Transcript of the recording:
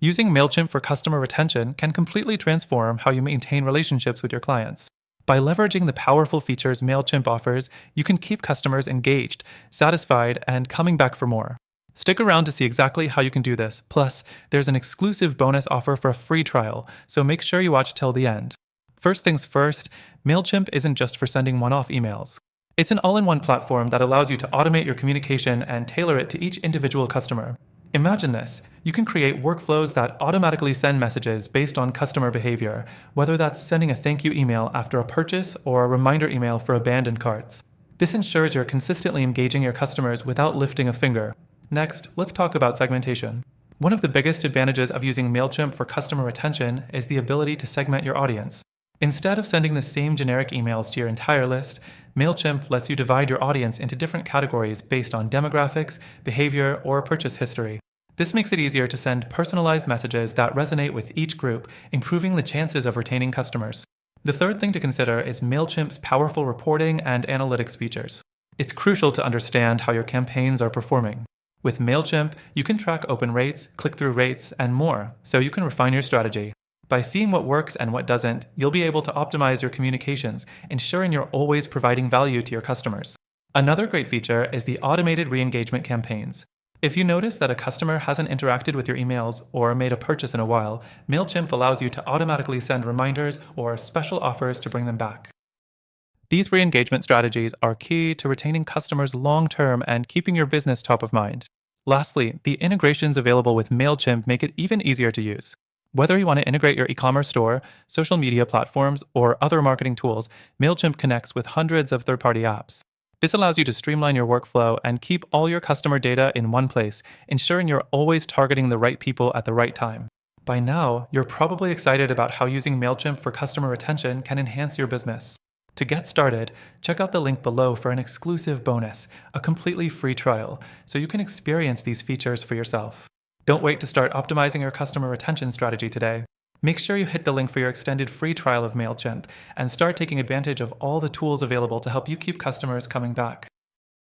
Using Mailchimp for customer retention can completely transform how you maintain relationships with your clients. By leveraging the powerful features Mailchimp offers, you can keep customers engaged, satisfied, and coming back for more. Stick around to see exactly how you can do this. Plus, there's an exclusive bonus offer for a free trial, so make sure you watch till the end. First things first, Mailchimp isn't just for sending one-off emails. It's an all-in-one platform that allows you to automate your communication and tailor it to each individual customer. Imagine this. You can create workflows that automatically send messages based on customer behavior, whether that's sending a thank you email after a purchase or a reminder email for abandoned carts. This ensures you're consistently engaging your customers without lifting a finger. Next, let's talk about segmentation. One of the biggest advantages of using Mailchimp for customer retention is the ability to segment your audience. Instead of sending the same generic emails to your entire list, Mailchimp lets you divide your audience into different categories based on demographics, behavior, or purchase history. This makes it easier to send personalized messages that resonate with each group, improving the chances of retaining customers. The third thing to consider is Mailchimp's powerful reporting and analytics features. It's crucial to understand how your campaigns are performing. With Mailchimp, you can track open rates, click-through rates, and more, so you can refine your strategy. By seeing what works and what doesn't, you'll be able to optimize your communications, ensuring you're always providing value to your customers. Another great feature is the automated re-engagement campaigns. If you notice that a customer hasn't interacted with your emails or made a purchase in a while, Mailchimp allows you to automatically send reminders or special offers to bring them back. These re-engagement strategies are key to retaining customers long-term and keeping your business top of mind. Lastly, the integrations available with Mailchimp make it even easier to use. Whether you want to integrate your e-commerce store, social media platforms, or other marketing tools, Mailchimp connects with hundreds of third-party apps. This allows you to streamline your workflow and keep all your customer data in one place, ensuring you're always targeting the right people at the right time. By now, you're probably excited about how using Mailchimp for customer retention can enhance your business. To get started, check out the link below for an exclusive bonus, a completely free trial, so you can experience these features for yourself. Don't wait to start optimizing your customer retention strategy today. Make sure you hit the link for your extended free trial of Mailchimp and start taking advantage of all the tools available to help you keep customers coming back.